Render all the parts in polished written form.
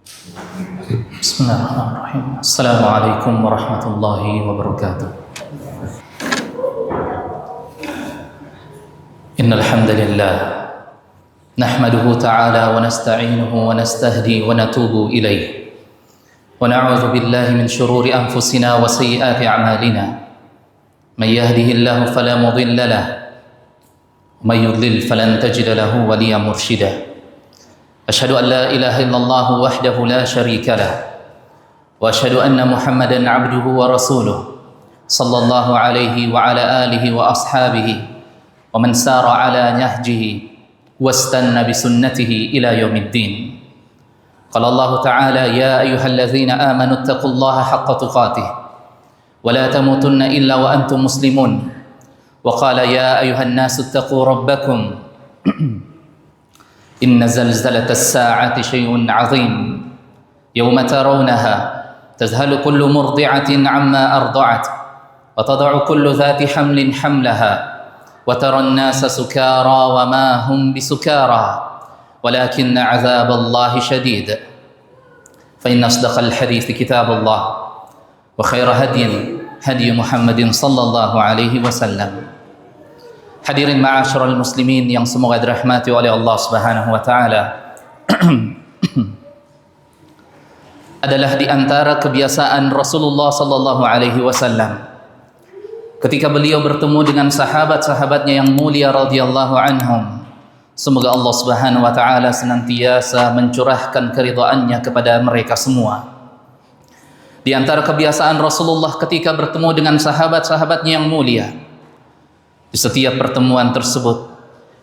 Bismillahirrahmanirrahim. Assalamualaikum warahmatullahi wabarakatuh. Innal hamdalillah nahmaduhu ta'ala wa nasta'inuhu wa nastahdi wa natubu ilayh. Wa na'udzu billahi min shururi anfusina wa sayyiati a'malina. May yahdihillahu fala mudilla lahu wa may yudlil falan tajida lahu waliyan mursyida. Asyhadu an la ilaha illallah wahdahu la syarika lah wa asyhadu anna Muhammadan abduhu wa rasuluh sallallahu alaihi wa ala alihi wa ashabihi wa man sara ala nahjihi wastanna bi sunnatihi ila yaumiddin. Qala Allah ta'ala ya ayyuhalladzina amanu taqullaha haqqa tuqatih wa la tamutunna illa wa antum muslimun. Wa qala ya ayyuhan nasu taqu rabbakum Inna zalzalatas sa'ati syai'un 'azim yawma tarawnaha tazhalu kullu murdi'atin 'amma arda'at wa tad'u kullu dhati hamlin hamlaha wa taran nasa sukara wa ma hum bisukara walakinna 'adzaballahi shadid. Fa inna asdaqal hadithi kitabullah wa khaira hadyin hadi Muhammadin sallallahu alaihi wasallam. Hadirin ma'asyiral muslimin yang semoga dirahmati oleh Allah Subhanahu wa taala. Adalah di antara kebiasaan Rasulullah sallallahu alaihi wasallam ketika beliau bertemu dengan sahabat-sahabatnya yang mulia radhiyallahu anhum, semoga Allah Subhanahu wa taala senantiasa mencurahkan keridhaannya kepada mereka semua. Di antara kebiasaan Rasulullah ketika bertemu dengan sahabat-sahabatnya yang mulia, di setiap pertemuan tersebut,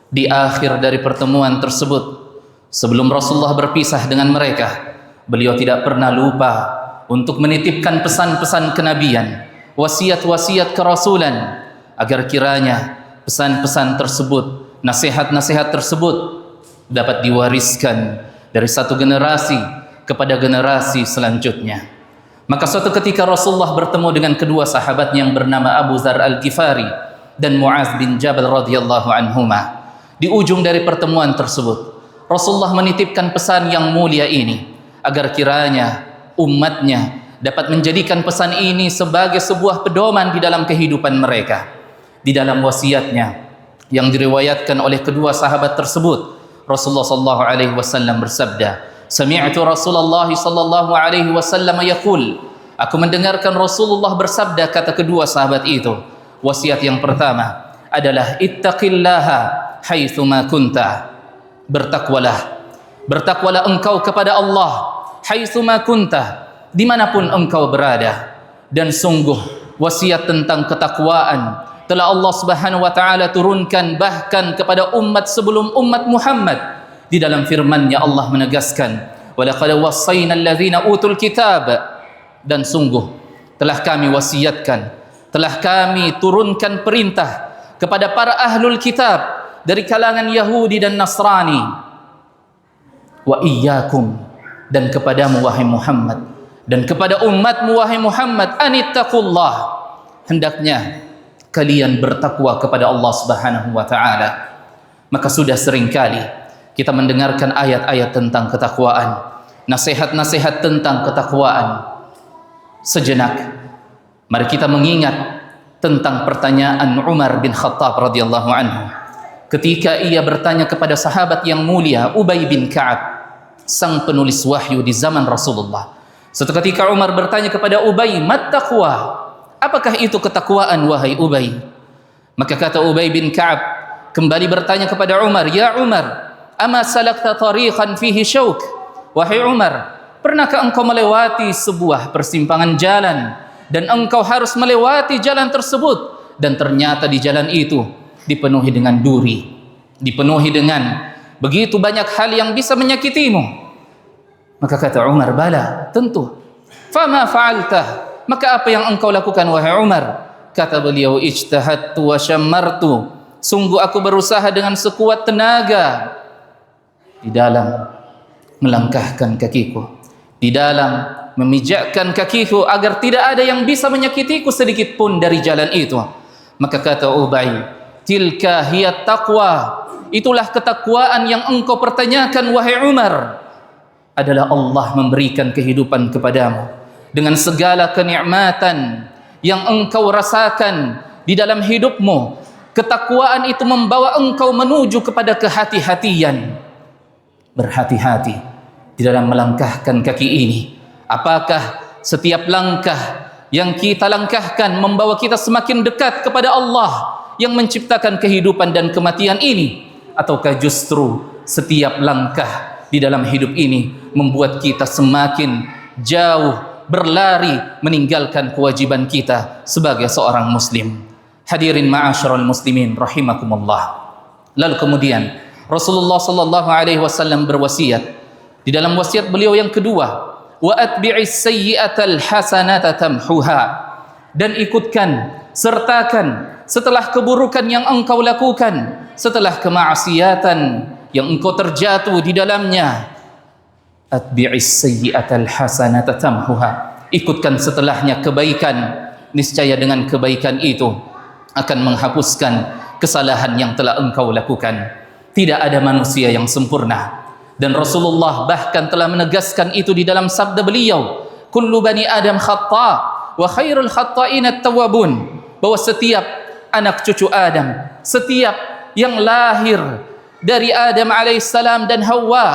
di akhir dari pertemuan tersebut, sebelum Rasulullah berpisah dengan mereka, beliau tidak pernah lupa untuk menitipkan pesan-pesan kenabian, wasiat-wasiat kerasulan, agar kiranya pesan-pesan tersebut, nasihat-nasihat tersebut dapat diwariskan dari satu generasi kepada generasi selanjutnya. Maka suatu ketika Rasulullah bertemu dengan kedua sahabatnya yang bernama Abu Dzar Al-Ghifari dan Mu'adz bin Jabal radhiyallahu anhuma. Di ujung dari pertemuan tersebut, Rasulullah menitipkan pesan yang mulia ini agar kiranya umatnya dapat menjadikan pesan ini sebagai sebuah pedoman di dalam kehidupan mereka. Di dalam wasiatnya yang diriwayatkan oleh kedua sahabat tersebut, Rasulullah sallallahu alaihi wasallam bersabda, "Sami'tu Rasulullah sallallahu alaihi wasallam yaqul." Aku mendengarkan Rasulullah bersabda, kata kedua sahabat itu. Wasiat yang pertama adalah ittaqillaha haitsuma kunta. Bertakwalah engkau kepada Allah haitsuma kunta, dimanapun engkau berada. Dan sungguh wasiat tentang ketakwaan telah Allah Subhanahu wa taala turunkan bahkan kepada umat sebelum umat Muhammad. Di dalam firman-Nya Allah menegaskan, walaqad wassayna alladzina utul kitab, dan sungguh telah kami wasiatkan, telah kami turunkan perintah kepada para ahlul kitab dari kalangan Yahudi dan Nasrani. Wa iyyakum, dan kepadamu wahai Muhammad, dan kepada umatmu wahai Muhammad, anittaqullah, hendaknya kalian bertakwa kepada Allah Subhanahu wa taala. Maka sudah seringkali kita mendengarkan ayat-ayat tentang ketakwaan, nasihat-nasihat tentang ketakwaan. Sejenak mari kita mengingat tentang pertanyaan Umar bin Khattab radhiyallahu anhu ketika ia bertanya kepada sahabat yang mulia Ubay bin Ka'ab, sang penulis wahyu di zaman Rasulullah. Suatu ketika Umar bertanya kepada Ubay, "Mat taqwa?" Apakah itu ketakwaan wahai Ubay? Maka kata Ubay bin Ka'ab kembali bertanya kepada Umar, "Ya Umar, ama salakta tariqan fihi syauk?" Wahai Umar, pernahkah engkau melewati sebuah persimpangan jalan dan engkau harus melewati jalan tersebut, dan ternyata di jalan itu dipenuhi dengan duri, dipenuhi dengan begitu banyak hal yang bisa menyakitimu? Maka kata Umar, "Bala, tentu." "Fama fa'alta?" Maka apa yang engkau lakukan wahai Umar? Kata beliau, "Ijtahadtu wa syammartu." Sungguh aku berusaha dengan sekuat tenaga di dalam melangkahkan kakiku, di dalam memijakkan kakiku agar tidak ada yang bisa menyakitiku sedikit pun dari jalan itu. Maka kata Ubay, "Tilka hiya taqwa." Itulah ketakwaan yang engkau pertanyakan wahai Umar. adalah Allah memberikan kehidupan kepadamu dengan segala kenikmatan yang engkau rasakan di dalam hidupmu. Ketakwaan itu membawa engkau menuju kepada kehati-hatian. Berhati-hati di dalam melangkahkan kaki ini. Apakah setiap langkah yang kita langkahkan membawa kita semakin dekat kepada Allah yang menciptakan kehidupan dan kematian ini, ataukah justru setiap langkah di dalam hidup ini membuat kita semakin jauh berlari meninggalkan kewajiban kita sebagai seorang muslim? Hadirin ma'asyiral muslimin rahimakumullah. Lalu kemudian Rasulullah sallallahu alaihi wasallam berwasiat di dalam wasiat beliau yang kedua, wa atbi'is sayyi'atal hasanata tamhuha, dan ikutkan, sertakan setelah keburukan yang engkau lakukan, setelah kemaksiatan yang engkau terjatuh di dalamnya, atbi'is sayyi'atal hasanata tamhuha, ikutkan setelahnya kebaikan, niscaya dengan kebaikan itu akan menghapuskan kesalahan yang telah engkau lakukan. Tidak ada manusia yang sempurna, dan Rasulullah bahkan telah menegaskan itu di dalam sabda beliau, kullu bani adam khata wa khairul khata'in at-tawwabun, bahwa setiap anak cucu Adam, setiap yang lahir dari Adam alaihissalam dan Hawa,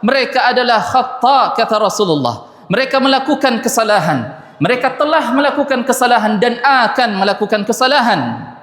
mereka adalah khata, kata Rasulullah. Mereka melakukan kesalahan, mereka telah melakukan kesalahan dan akan melakukan kesalahan.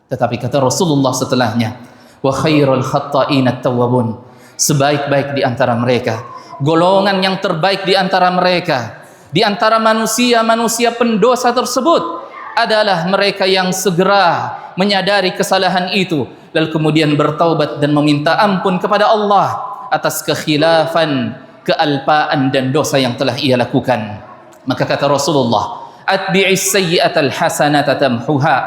Tetapi kata Rasulullah setelahnya, wa khairul khata'in at-tawwabun, sebaik-baik di antara mereka, golongan yang terbaik di antara mereka, di antara manusia-manusia pendosa tersebut adalah mereka yang segera menyadari kesalahan itu, lalu kemudian bertaubat dan meminta ampun kepada Allah atas kekhilafan, kealpaan dan dosa yang telah ia lakukan. Maka kata Rasulullah, atbi'is sayyi'atal hasanata tamhuha,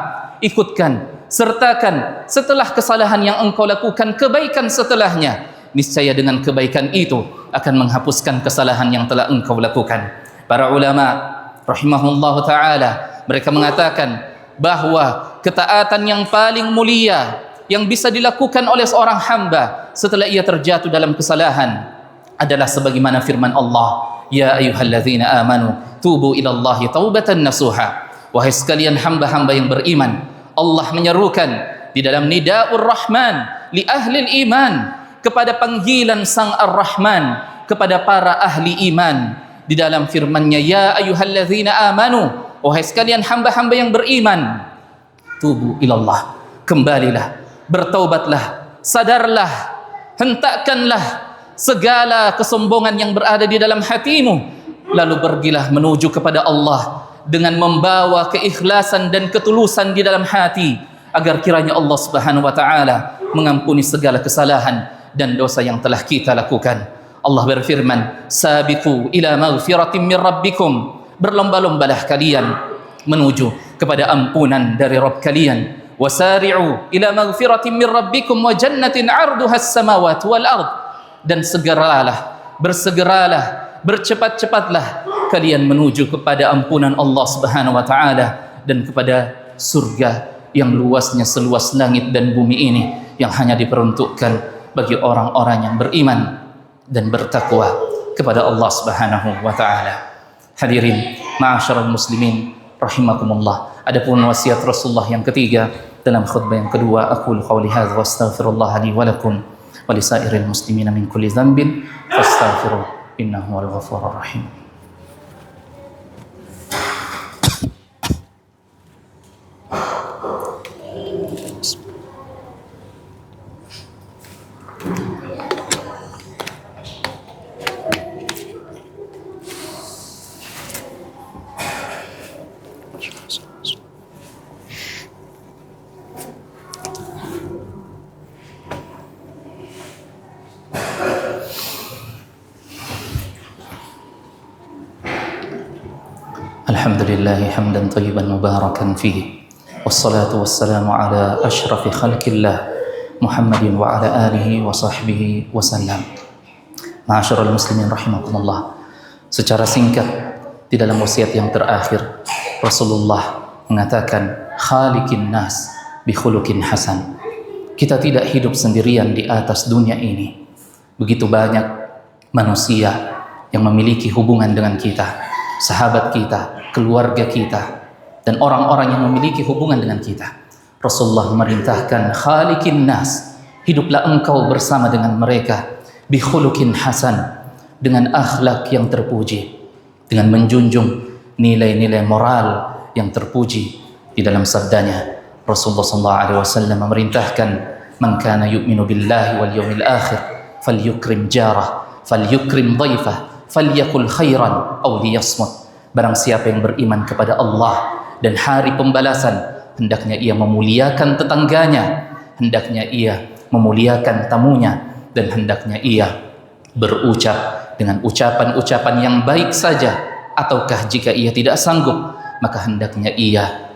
ikutkan, sertakan setelah kesalahan yang engkau lakukan kebaikan setelahnya, niscaya dengan kebaikan itu akan menghapuskan kesalahan yang telah engkau lakukan. Para ulama rahimahullahu taala, mereka mengatakan bahwa ketaatan yang paling mulia yang bisa dilakukan oleh seorang hamba setelah ia terjatuh dalam kesalahan adalah sebagaimana firman Allah, ya ayyuhalladzina amanu tubu ilallahi taubatan nasuha. Wahai sekalian hamba-hamba yang beriman, Allah menyerukan di dalam Nidaur Rahman li ahlil iman, kepada panggilan Sang Ar-Rahman kepada para ahli iman di dalam firman-Nya, ya ayyuhalladzina amanu, wahai sekalian hamba-hamba yang beriman, tubu ilallah, kembalilah, bertaubatlah, sadarlah, hentakkanlah segala kesombongan yang berada di dalam hatimu, lalu pergilah menuju kepada Allah dengan membawa keikhlasan dan ketulusan di dalam hati, agar kiranya Allah Subhanahu wa taala mengampuni segala kesalahan dan dosa yang telah kita lakukan. Allah berfirman, sabiqu ila maghfiratin min rabbikum, berlomba-lombalah kalian menuju kepada ampunan dari Rabb kalian. Wasari'u ila maghfiratin min rabbikum wa jannatin 'arduha as-samawati wal ard, dan bersegeralah, bercepat-cepatlah kalian menuju kepada ampunan Allah Subhanahu wa taala dan kepada surga yang luasnya seluas langit dan bumi ini, yang hanya diperuntukkan bagi orang-orang yang beriman dan bertakwa kepada Allah Subhanahu wa taala. Hadirin ma'asyiral muslimin rahimakumullah. Adapun wasiat Rasulullah yang ketiga dalam khutbah yang kedua, aqulu qouli hadza wa astaghfirullah li wa lakum wa lisairil muslimina min kulli dhanbin fastaghfiruhu innahu wal ghafurur rahim. Alhamdulillahi hamdan tayyiban mubarakan fihi, wassalatu wassalamu ala asyrafil khalqillah Muhammadin wa ala alihi wa sahbihi wasallam. Ma'asyiral muslimin rahimakumullah. Secara singkat di dalam wasiat yang terakhir, Rasulullah mengatakan, khaliqin nas bi khuluqin hasan. Kita tidak hidup sendirian di atas dunia ini. Begitu banyak manusia yang memiliki hubungan dengan kita, sahabat kita, keluarga kita, dan orang-orang yang memiliki hubungan dengan kita. Rasulullah memerintahkan khaliqin nas, hiduplah engkau bersama dengan mereka bi khuluqin hasan, dengan akhlak yang terpuji, dengan menjunjung nilai-nilai moral yang terpuji. Di dalam sabdanya Rasulullah SAW memerintahkan, man kana yu'minu billahi wal yawmil akhir falyukrim jarah falyukrim dhaifah falyakul khairan aw liyasmut. Barang siapa yang beriman kepada Allah dan hari pembalasan, hendaknya ia memuliakan tetangganya, hendaknya ia memuliakan tamunya, dan hendaknya ia berucap dengan ucapan-ucapan yang baik saja, ataukah jika ia tidak sanggup, maka hendaknya ia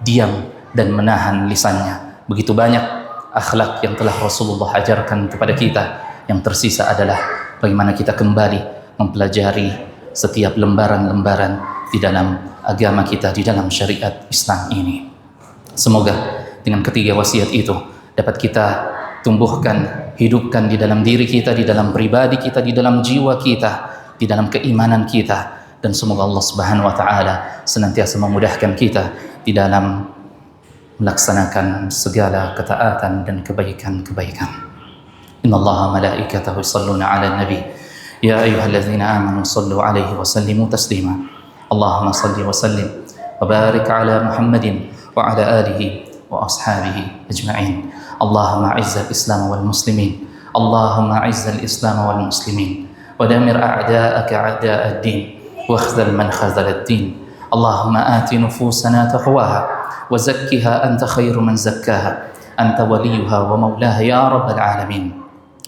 diam dan menahan lisannya. Begitu banyak akhlak yang telah Rasulullah ajarkan kepada kita. Yang tersisa adalah bagaimana kita kembali mempelajari setiap lembaran-lembaran di dalam agama kita, di dalam syariat Islam ini. Semoga dengan ketiga wasiat itu dapat kita tumbuhkan, hidupkan di dalam diri kita, di dalam pribadi kita, di dalam jiwa kita, di dalam keimanan kita, dan semoga Allah Subhanahu wa taala senantiasa memudahkan kita di dalam melaksanakan segala ketaatan dan kebaikan-kebaikan. Innallaha malaikatahu yusholluna 'alan nabi ya ayyuhalladzina amanu shallu 'alaihi wa sallimu taslima. Allahumma shalli wa sallim wa barik 'ala Muhammadin wa 'ala alihi wa ashabihi ajma'in. Allahumma 'izzal Islam wal muslimin. Allahumma 'izzal Islam wal muslimin wa damir a'da'aka a'da'ad-din واخذل من خذل الدين. اللهم آت نفوسنا تقواها وزكها أنت خير من زكاها أنت وليها ومولاها يا رب العالمين.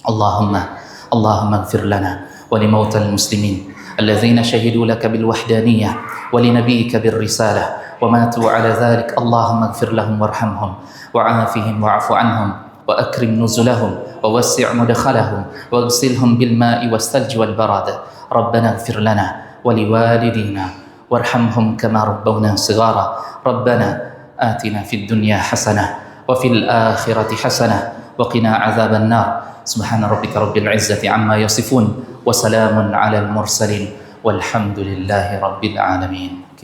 اللهم اغفر لنا ولموتى المسلمين الذين شهدوا لك بالوحدانية ولنبيك بالرسالة وماتوا على ذلك. اللهم اغفر لهم وارحمهم وعافهم واعف عنهم وأكرم نزلهم ووسع مدخلهم واغسلهم بالماء والثلج والبرد. ربنا اغفر لنا ولوالدينا وارحمهم كما ربونا صغارا. ربنا آتنا في الدنيا حسنة وفي الآخرة حسنة وقنا عذاب النار. سبحان ربك رب العزة عما يصفون وسلام على المرسلين والحمد لله رب العالمين.